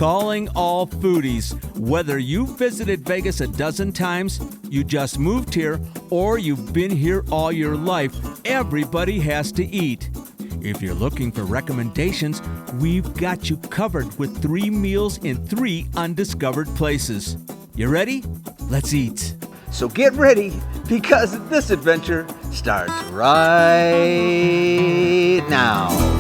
Calling all foodies. Whether you visited Vegas a dozen times, you just moved here, or you've been here all your life, everybody has to eat. If you're looking for recommendations, we've got you covered with 3 meals in 3 undiscovered places. You ready? Let's eat. So get ready, because this adventure starts right now.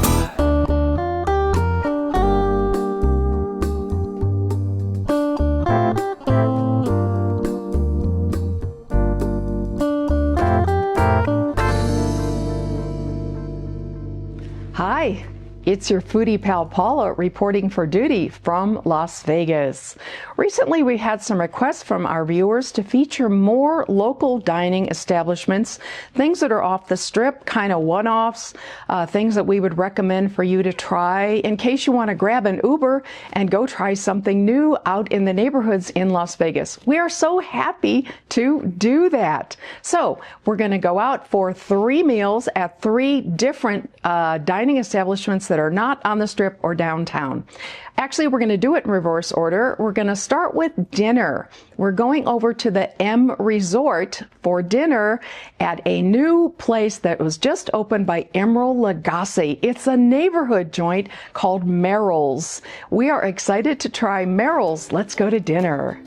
Hi, it's your foodie pal Paula reporting for duty from Las Vegas. Recently, we had some requests from our viewers to feature more local dining establishments, things that are off the strip, kind of one-offs, things that we would recommend for you to try in case you want to grab an Uber and go try something new out in the neighborhoods in Las Vegas. We are so happy to do that. So we're going to go out for 3 meals at 3 different dining establishments that are not on the strip or downtown. Actually, we're going to do it in reverse order. We're going to start with dinner. We're going over to the M Resort for dinner at a new place that was just opened by Emeril Lagasse. It's a neighborhood joint called Meril's. We are excited to try Meril's. Let's go to dinner.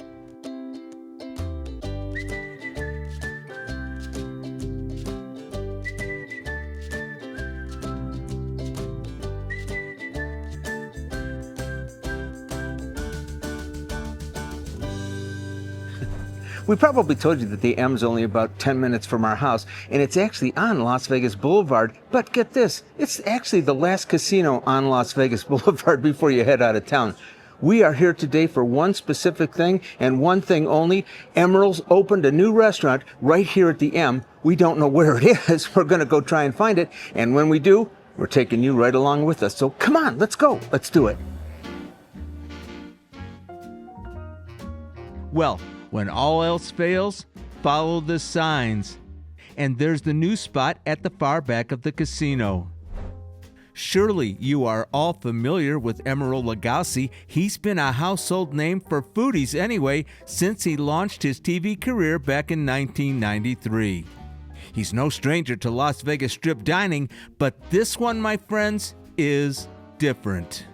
We probably told you that the M's only about 10 minutes from our house, and it's actually on Las Vegas Boulevard. But get this, it's actually the last casino on Las Vegas Boulevard before you head out of town. We are here today for one specific thing, and one thing only. Emeril's opened a new restaurant right here at the M. We don't know where it is. We're going to go try and find it, and when we do, we're taking you right along with us. So come on, let's go. Let's do it. Well, when all else fails, follow the signs. And there's the new spot at the far back of the casino. Surely you are all familiar with Emeril Lagasse. He's been a household name for foodies anyway since he launched his TV career back in 1993. He's no stranger to Las Vegas strip dining, but this one, my friends, is different.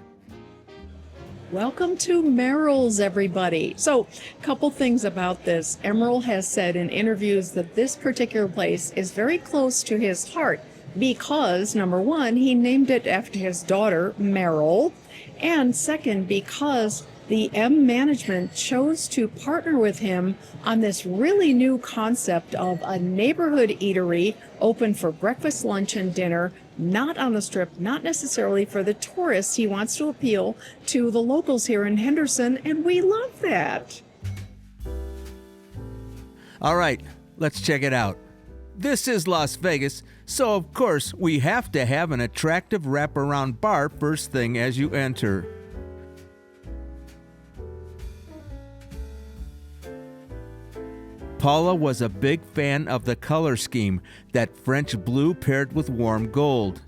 Welcome to Meril's, everybody. So, a couple things about this. Emeril has said in interviews that this particular place is very close to his heart because, number one, he named it after his daughter, Meril, and second, because the M management chose to partner with him on this really new concept of a neighborhood eatery open for breakfast, lunch, and dinner, not on the strip, not necessarily for the tourists. He wants to appeal to the locals here in Henderson, and we love that. All right, let's check it out. This is Las Vegas, so of course we have to have an attractive wraparound bar first thing as you enter. Paula was a big fan of the color scheme, that French blue paired with warm gold.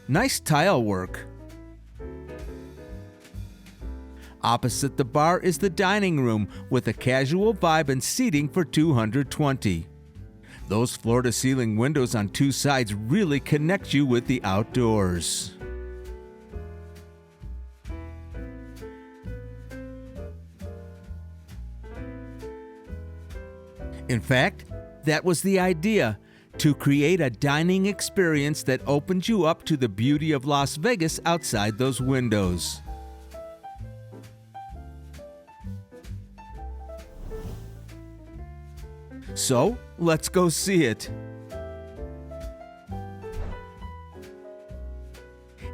Nice tile work. Opposite the bar is the dining room with a casual vibe and seating for 220. Those floor-to-ceiling windows on 2 sides really connect you with the outdoors. In fact, that was the idea, to create a dining experience that opens you up to the beauty of Las Vegas outside those windows. So, let's go see it.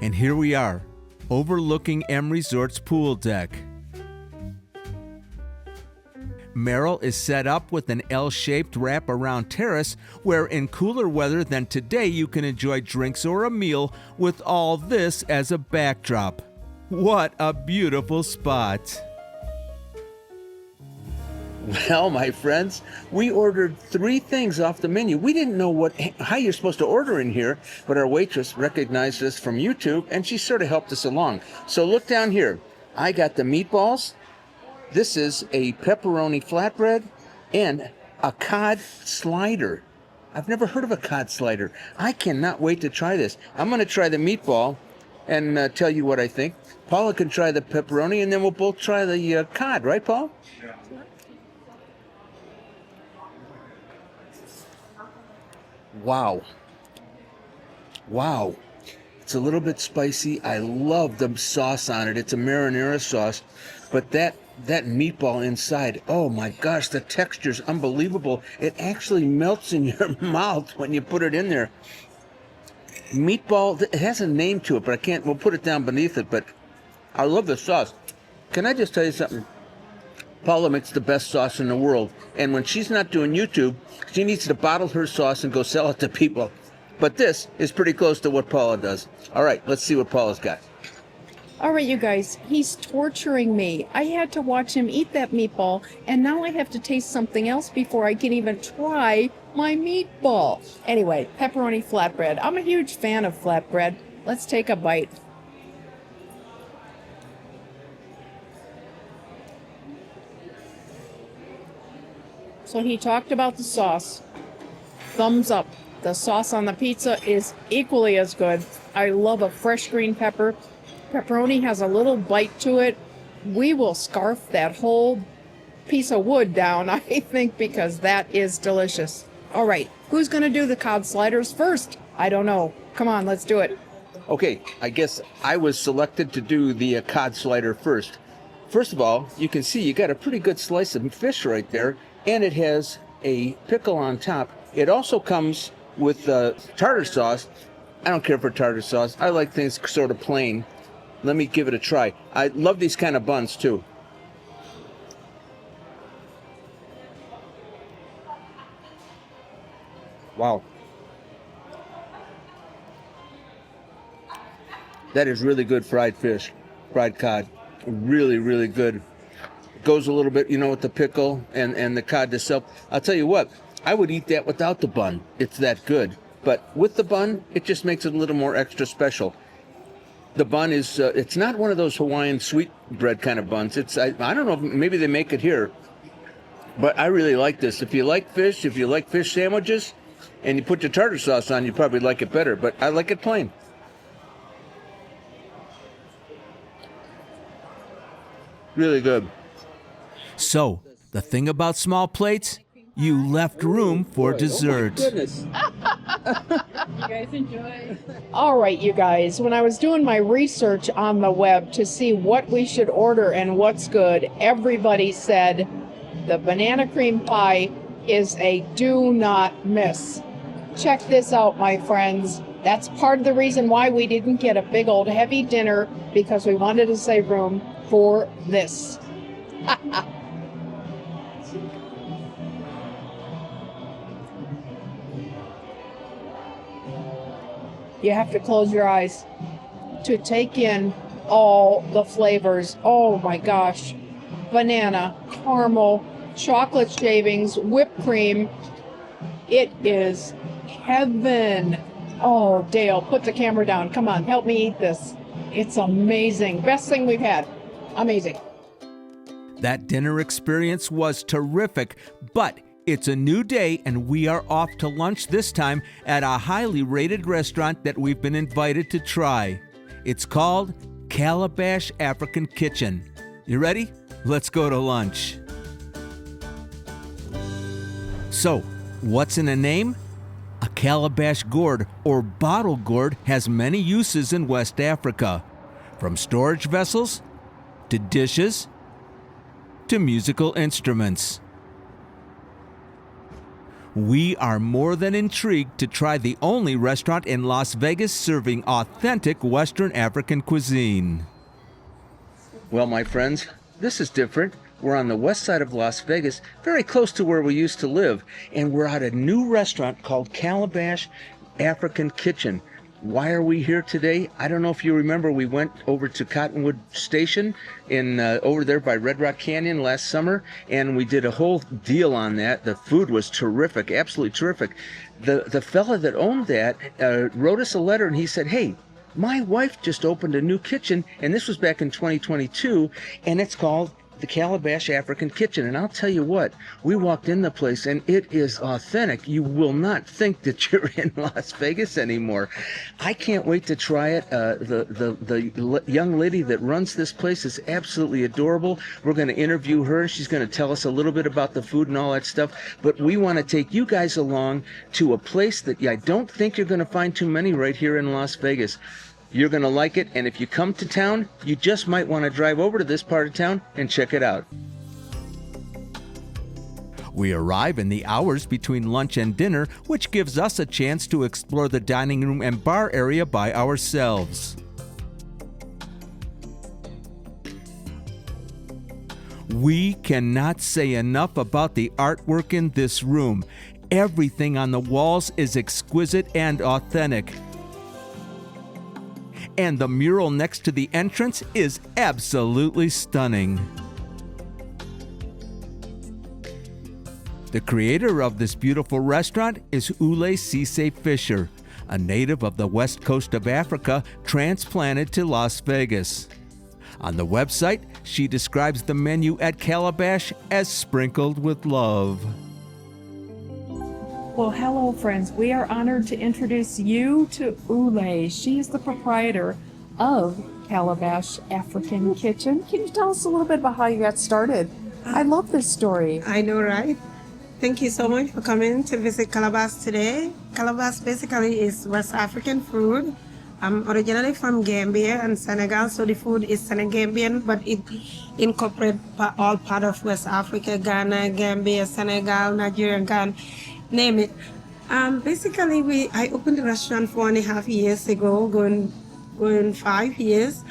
And here we are, overlooking M Resort's pool deck. Meril is set up with an L-shaped wrap-around terrace where in cooler weather than today you can enjoy drinks or a meal with all this as a backdrop. What a beautiful spot! Well, my friends, we ordered 3 things off the menu. We didn't know how you're supposed to order in here, but our waitress recognized us from YouTube, and she sort of helped us along. So look down here. I got the meatballs. This is a pepperoni flatbread and a cod slider. I've never heard of a cod slider. I cannot wait to try this. I'm going to try the meatball and tell you what I think. Paula can try the pepperoni, and then we'll both try the cod, right, Paul? Yeah. Wow. Wow. It's a little bit spicy. I love the sauce on it. It's a marinara sauce. But that meatball inside, oh my gosh, the texture's unbelievable. It actually melts in your mouth when you put it in there. Meatball, it has a name to it, but we'll put it down beneath it, but I love the sauce. Can I just tell you something? Paula makes the best sauce in the world, and when she's not doing YouTube, she needs to bottle her sauce and go sell it to people. But this is pretty close to what Paula does. All right, let's see what Paula's got. All right, you guys, he's torturing me. I had to watch him eat that meatball, and now I have to taste something else before I can even try my meatball. Anyway, pepperoni flatbread. I'm a huge fan of flatbread. Let's take a bite. So he talked about the sauce. Thumbs up. The sauce on the pizza is equally as good. I love a fresh green pepper. Pepperoni has a little bite to it. We will scarf that whole piece of wood down, I think, because that is delicious. All right, who's going to do the cod sliders first? I don't know. Come on, let's do it. Okay, I guess I was selected to do the cod slider first. First of all, you can see you got a pretty good slice of fish right there, and it has a pickle on top. It also comes with tartar sauce. I don't care for tartar sauce. I like things sort of plain. Let me give it a try. I love these kind of buns too. Wow. That is really good fried fish, fried cod. Really, really good. Goes a little bit, with the pickle and the cod itself. I'll tell you what, I would eat that without the bun. It's that good. But with the bun, it just makes it a little more extra special. The bun is, it's not one of those Hawaiian sweet bread kind of buns. I don't know, maybe they make it here. But I really like this. If you like fish sandwiches, and you put your tartar sauce on, you probably like it better. But I like it plain. Really good. So, the thing about small plates, you left room for dessert. Oh my goodness. You guys enjoy. All right, you guys, when I was doing my research on the web to see what we should order and what's good, everybody said the banana cream pie is a do not miss. Check this out, my friends. That's part of the reason why we didn't get a big old heavy dinner, because we wanted to save room for this. You have to close your eyes to take in all the flavors. Oh my gosh. Banana, caramel, chocolate shavings, whipped cream. It is heaven. Oh, Dale, put the camera down. Come on, help me eat this. It's amazing. Best thing we've had. Amazing. That dinner experience was terrific, but it's a new day and we are off to lunch this time at a highly rated restaurant that we've been invited to try. It's called Calabash African Kitchen. You ready? Let's go to lunch. So, what's in a name? A calabash gourd or bottle gourd has many uses in West Africa, from storage vessels to dishes to musical instruments. We are more than intrigued to try the only restaurant in Las Vegas serving authentic Western African cuisine. Well, my friends, this is different. We're on the west side of Las Vegas, very close to where we used to live, and we're at a new restaurant called Calabash African Kitchen. Why are we here today? I don't know if you remember, we went over to Cottonwood Station in over there by Red Rock Canyon last summer, and we did a whole deal on that. The food was terrific, absolutely terrific. The fella that owned that wrote us a letter, and he said, hey, my wife just opened a new kitchen, and this was back in 2022, and it's called the Calabash African Kitchen. And I'll tell you what, we walked in the place and it is authentic. You will not think that you're in Las Vegas anymore. I can't wait to try it. The young lady that runs this place is absolutely adorable. We're going to interview her. She's going to tell us a little bit about the food and all that stuff. But we want to take you guys along to a place that I don't think you're going to find too many right here in Las Vegas. You're going to like it, and if you come to town, you just might want to drive over to this part of town and check it out. We arrive in the hours between lunch and dinner, which gives us a chance to explore the dining room and bar area by ourselves. We cannot say enough about the artwork in this room. Everything on the walls is exquisite and authentic. And the mural next to the entrance is absolutely stunning. The creator of this beautiful restaurant is Oulay Fisher, a native of the west coast of Africa transplanted to Las Vegas. On the website, she describes the menu at Calabash as sprinkled with love. Well, hello, friends. We are honored to introduce you to Oulay. She is the proprietor of Calabash African Kitchen. Can you tell us a little bit about how you got started? I love this story. I know, right? Thank you so much for coming to visit Calabash today. Calabash basically is West African food. I'm originally from Gambia and Senegal, so the food is Senegambian, but it incorporates all part of West Africa, Ghana, Gambia, Senegal, Nigeria, Ghana. Name it. Basically, I opened the restaurant 4.5 years ago, going 5 years.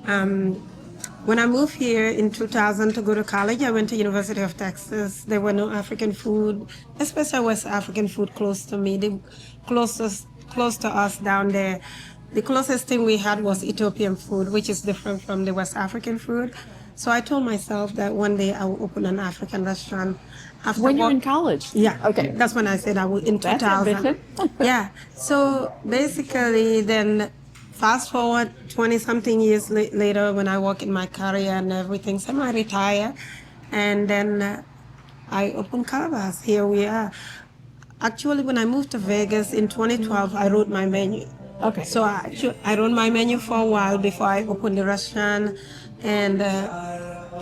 When I moved here in 2000 to go to college, I went to University of Texas. There were no African food, especially West African food close to me. The close to us down there. The closest thing we had was Ethiopian food, which is different from the West African food. So I told myself that one day I will open an African restaurant. When you're in college? Yeah. Okay. That's when I said I would in 2000. That's ambitious. Yeah. So basically then fast forward 20-something years later when I work in my career and everything, so I retire. And then I opened Calabash. Here we are. Actually, when I moved to Vegas in 2012, I wrote my menu. Okay. So I wrote my menu for a while before I opened the restaurant. And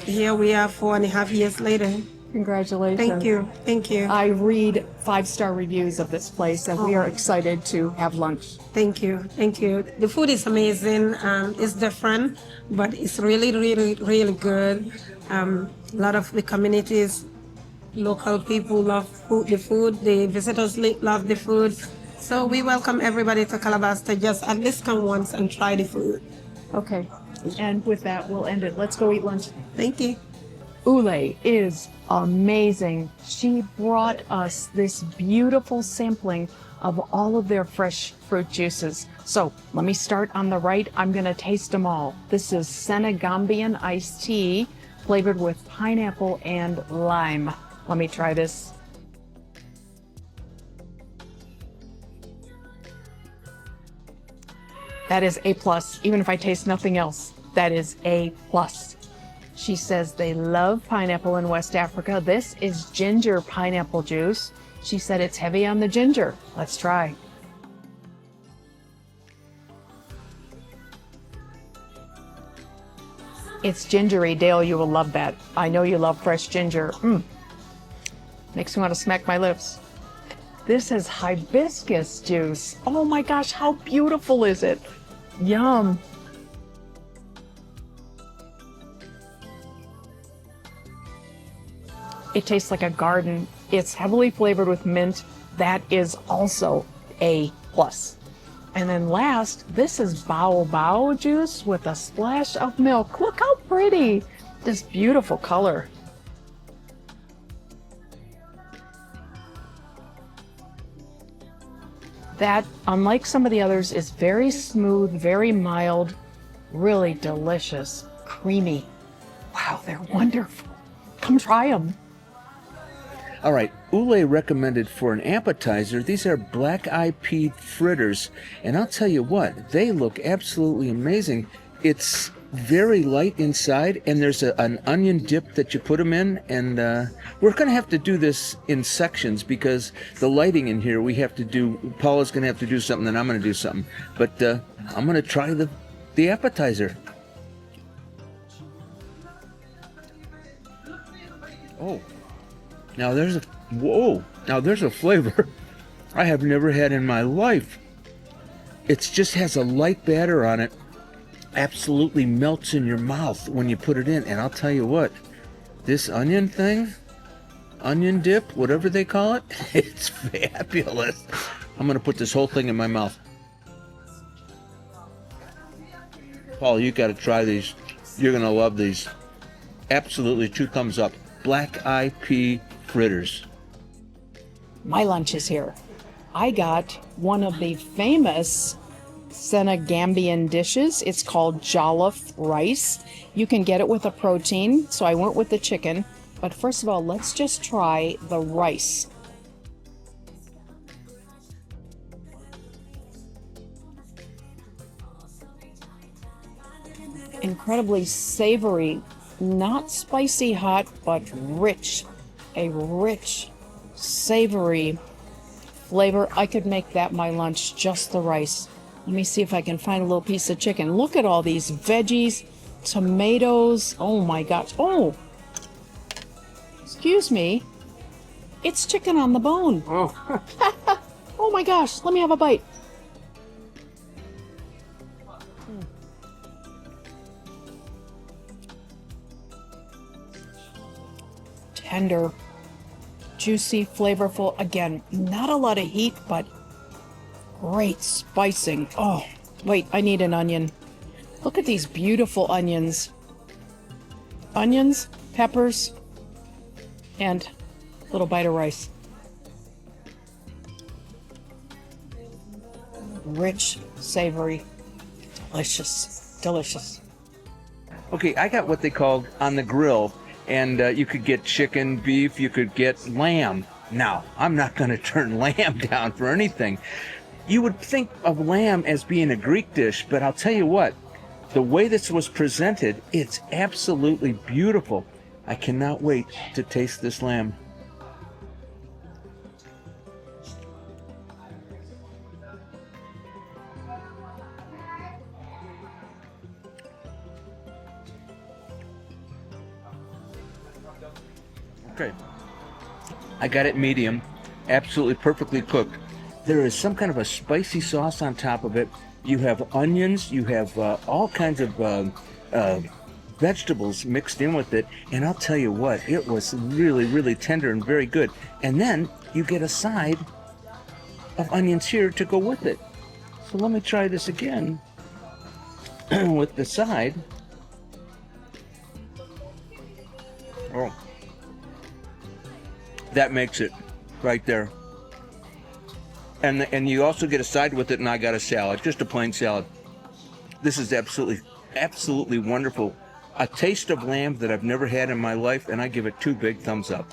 here we are 4.5 years later. Congratulations. Thank you. Thank you. I read 5-star reviews of this place, and we are excited to have lunch. Thank you. Thank you. The food is amazing. It's different, but it's really, really, really good. A lot of the communities, local people love the food. The visitors love the food. So we welcome everybody to Calabash to just at least come once and try the food. Okay. And with that, we'll end it. Let's go eat lunch. Thank you. Oulay is amazing. She brought us this beautiful sampling of all of their fresh fruit juices. So let me start on the right. I'm going to taste them all. This is Senegambian iced tea flavored with pineapple and lime. Let me try this. That is A+, even if I taste nothing else. That is A+. She says they love pineapple in West Africa. This is ginger pineapple juice. She said it's heavy on the ginger. Let's try. It's gingery. Dale, you will love that. I know you love fresh ginger. Makes me want to smack my lips. This is hibiscus juice. Oh my gosh, how beautiful is it? Yum. It tastes like a garden. It's heavily flavored with mint. That is also A+. And then last, this is baobab juice with a splash of milk. Look how pretty. This beautiful color. That, unlike some of the others, is very smooth, very mild, really delicious, creamy. Wow, they're wonderful. Come try them. All right, Oulay recommended for an appetizer, these are black-eyed pea fritters. And I'll tell you what, they look absolutely amazing. It's very light inside, and there's an onion dip that you put them in. And we're going to have to do this in sections because the lighting in here, Paula's going to have to do something, and I'm going to do something. But I'm going to try the appetizer. Oh. Now there's a flavor I have never had in my life. It just has a light batter on it. Absolutely melts in your mouth when you put it in. And I'll tell you what, this onion dip, whatever they call it, it's fabulous. I'm going to put this whole thing in my mouth. Paul, you got to try these. You're going to love these. Absolutely, 2 thumbs up. Black-eyed pea fritters. My lunch is here. I got one of the famous Senegambian dishes. It's called jollof rice. You can get it with a protein, so I went with the chicken. But first of all, let's just try the rice. Incredibly savory, not spicy hot, but rich. A rich, savory flavor. I could make that my lunch, just the rice. Let me see if I can find a little piece of chicken. Look at all these veggies, tomatoes. Oh my gosh. Oh, excuse me. It's chicken on the bone. Oh. Oh my gosh. Let me have a bite. Tender, juicy, flavorful. Again, not a lot of heat, but great spicing. Oh, wait, I need an onion. Look at these beautiful onions. Onions, peppers, and a little bite of rice. Rich, savory, delicious, delicious. Okay, I got what they called on the grill. And you could get chicken, beef, you could get lamb. Now, I'm not going to turn lamb down for anything. You would think of lamb as being a Greek dish, but I'll tell you what, the way this was presented, it's absolutely beautiful. I cannot wait to taste this lamb. Okay, I got it medium, absolutely perfectly cooked. There is some kind of a spicy sauce on top of it. You have onions, you have all kinds of vegetables mixed in with it, and I'll tell you what, it was really, really tender and very good. And then you get a side of onions here to go with it. So let me try this again with the side. Oh. That makes it right there. And you also get a side with it, and I got a salad, just a plain salad. This is absolutely wonderful. A taste of lamb that I've never had in my life, and I give it 2 big thumbs up.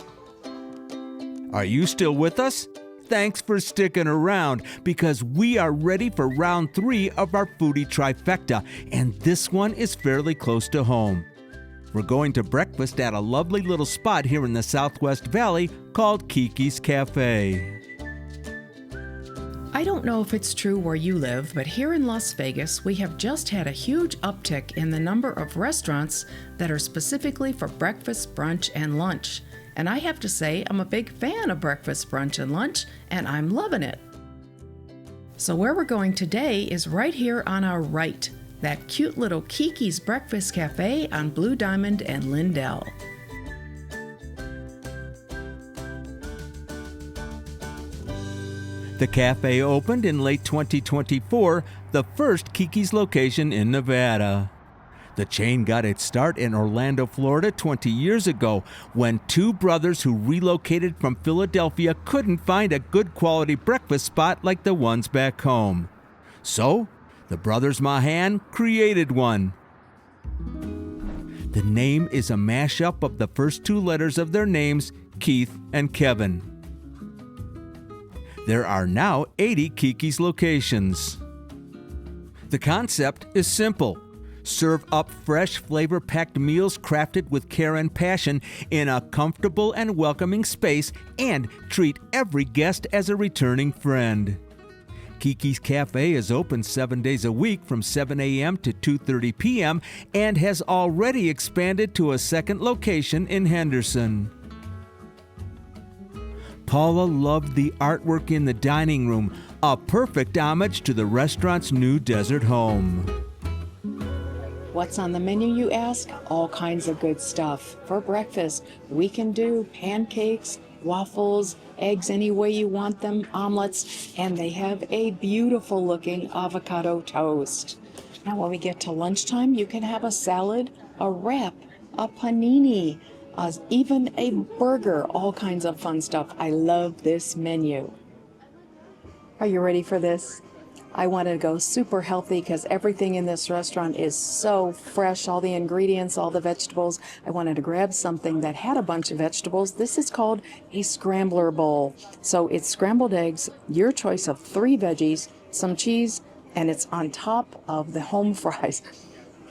Are you still with us? Thanks for sticking around, because we are ready for round 3 of our foodie trifecta, and this one is fairly close to home. We're going to breakfast at a lovely little spot here in the Southwest Valley called Keke's Cafe. I don't know if it's true where you live, but here in Las Vegas, we have just had a huge uptick in the number of restaurants that are specifically for breakfast, brunch, and lunch. And I have to say, I'm a big fan of breakfast, brunch, and lunch, and I'm loving it. So where we're going today is right here on our right, that cute little Keke's Breakfast Cafe on Blue Diamond and Lindell. The cafe opened in late 2024, the first Keke's location in Nevada. The chain got its start in Orlando, Florida 20 years ago when two brothers who relocated from Philadelphia couldn't find a good quality breakfast spot like the ones back home. So, the brothers Mahan created one. The name is a mashup of the first two letters of their names, Keith and Kevin. There are now 80 Keke's locations. The concept is simple. Serve up fresh, flavor-packed meals crafted with care and passion in a comfortable and welcoming space, and treat every guest as a returning friend. Keke's Cafe is open 7 days a week from 7 a.m. to 2:30 p.m. and has already expanded to a second location in Henderson. Paula loved the artwork in the dining room, a perfect homage to the restaurant's new desert home. What's on the menu, you ask? All kinds of good stuff. For breakfast, we can do pancakes, waffles, eggs any way you want them, omelets, and they have a beautiful looking avocado toast. Now when we get to lunchtime, you can have a salad, a wrap, a panini, even a burger, all kinds of fun stuff. I love this menu. Are you ready for this? I wanted to go super healthy because everything in this restaurant is so fresh, all the ingredients, all the vegetables. I wanted to grab something that had a bunch of vegetables. This is called a scrambler bowl. So it's scrambled eggs, your choice of 3 veggies, some cheese, and it's on top of the home fries.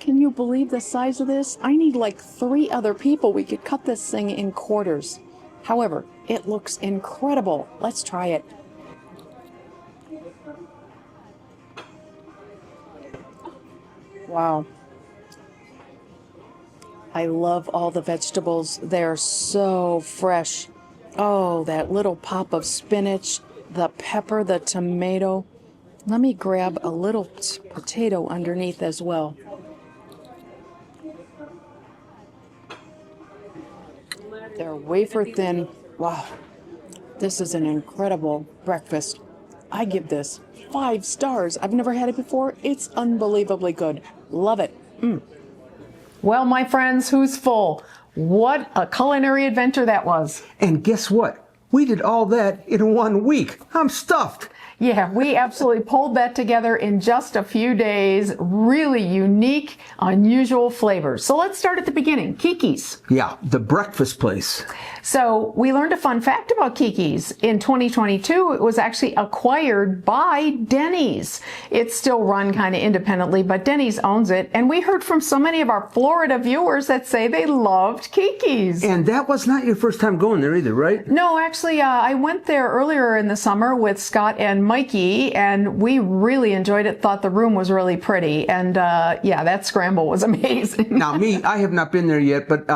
Can you believe the size of this? I need like 3 other people. We could cut this thing in quarters. However, it looks incredible. Let's try it. Wow. I love all the vegetables. They're so fresh. Oh, that little pop of spinach, the pepper, the tomato. Let me grab a little potato underneath as well. They're wafer thin. Wow. This is an incredible breakfast. I give this 5 stars. I've never had it before. It's unbelievably good. Love it. Well, my friends, who's full? What a culinary adventure that was. And guess what? We did all that in 1 week. I'm stuffed. Yeah, we absolutely pulled that together in just a few days. Really unique, unusual flavors. So let's start at the beginning. Keke's. Yeah, the breakfast place. So we learned a fun fact about Keke's. In 2022, it was actually acquired by Denny's. It's still run kind of independently, but Denny's owns it. And we heard from so many of our Florida viewers that say they loved Keke's. And that was not your first time going there either, right? No, actually, I went there earlier in the summer with Scott and Mikey, and we really enjoyed it, thought the room was really pretty. And yeah, that scramble was amazing. Now, I have not been there yet, but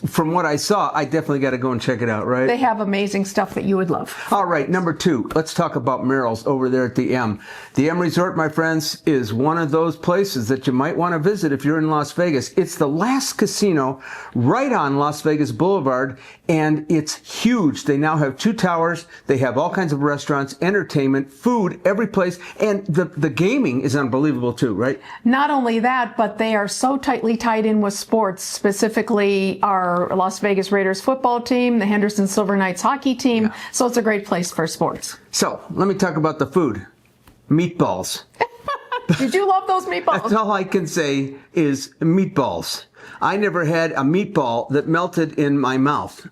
from what I saw, I definitely got to go and check it out, right? They have amazing stuff that you would love. All right, number 2, let's talk about Meril's over there at the M. The M Resort, my friends, is one of those places that you might want to visit if you're in Las Vegas. It's the last casino right on Las Vegas Boulevard, and it's huge. They now have 2 towers. They have all kinds of restaurants, entertainment, food, every place, and the gaming is unbelievable too, right? Not only that, but they are so tightly tied in with sports, specifically our Las Vegas Raiders football team, the Henderson Silver Knights hockey team. Yeah. So it's a great place for sports. So let me talk about the food. Meatballs. Did you love those meatballs? That's all I can say is meatballs. I never had a meatball that melted in my mouth.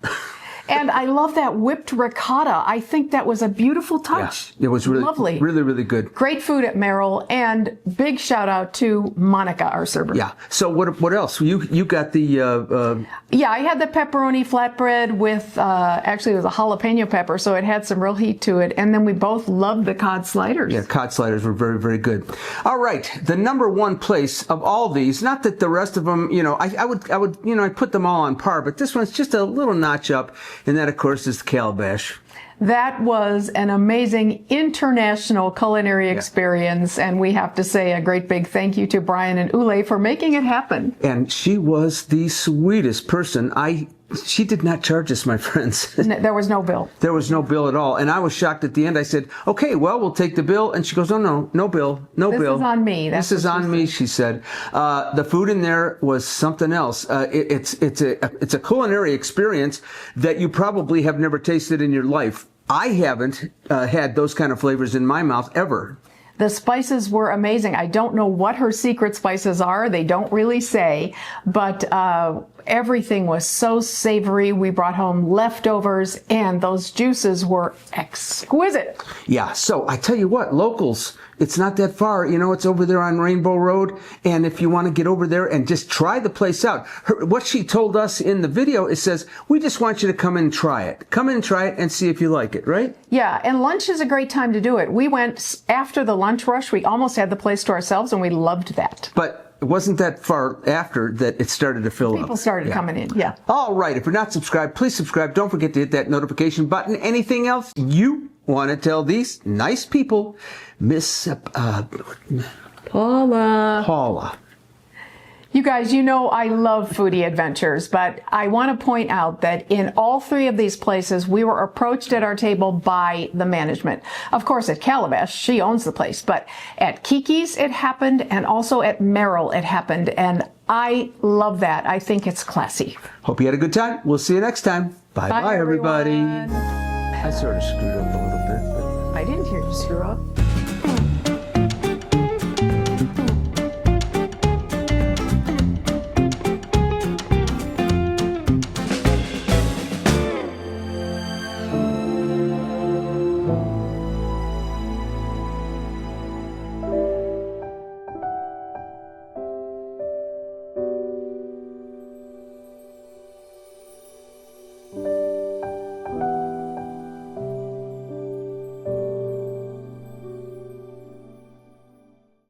And I love that whipped ricotta. I think that was a beautiful touch. Yeah, it was really lovely. Really, really good. Great food at Meril, and big shout out to Monica, our server. Yeah. So what else? You got the Yeah, I had the pepperoni flatbread with actually it was a jalapeno pepper, so it had some real heat to it. And then we both loved the cod sliders. Yeah, cod sliders were very, very good. All right, the number 1 place of all these. Not that the rest of them, I would I put them all on par, but this one's just a little notch up. And that, of course, is the Calabash. That was an amazing international culinary experience, and we have to say a great big thank you to Brian and Oulay for making it happen. And she was the sweetest person. I she did not charge us, my friends. There was no bill. There was no bill at all. And I was shocked at the end. I said, okay, well, we'll take the bill. And she goes, no bill, no bill. This is on me. This is on me, she said. The food in there was something else. It's a culinary experience that you probably have never tasted in your life. I haven't had those kind of flavors in my mouth ever. The spices were amazing. I don't know what her secret spices are. They don't really say, but everything was so savory. We brought home leftovers, and those juices were exquisite. Yeah, so I tell you what, locals, it's not that far. You know, it's over there on Rainbow Road, and if you want to get over there and just try the place out, what she told us in the video, it says, we just want you to come in and try it. Come in and try it and see if you like it, right? Yeah, and lunch is a great time to do it. We went after the lunch rush. We almost had the place to ourselves, and we loved that. But it wasn't that far after that it started to fill up. People started coming in, yeah. All right, if you're not subscribed, please subscribe. Don't forget to hit that notification button. Anything else you want to tell these nice people, Miss Paula. You guys, you know I love foodie adventures, but I want to point out that in all three of these places, we were approached at our table by the management. Of course, at Calabash, she owns the place, but at Keke's it happened, and also at Meril it happened, and I love that. I think it's classy. Hope you had a good time. We'll see you next time. Bye-bye, everybody. Everyone. I sort of screwed up a little bit. I didn't hear you screw up.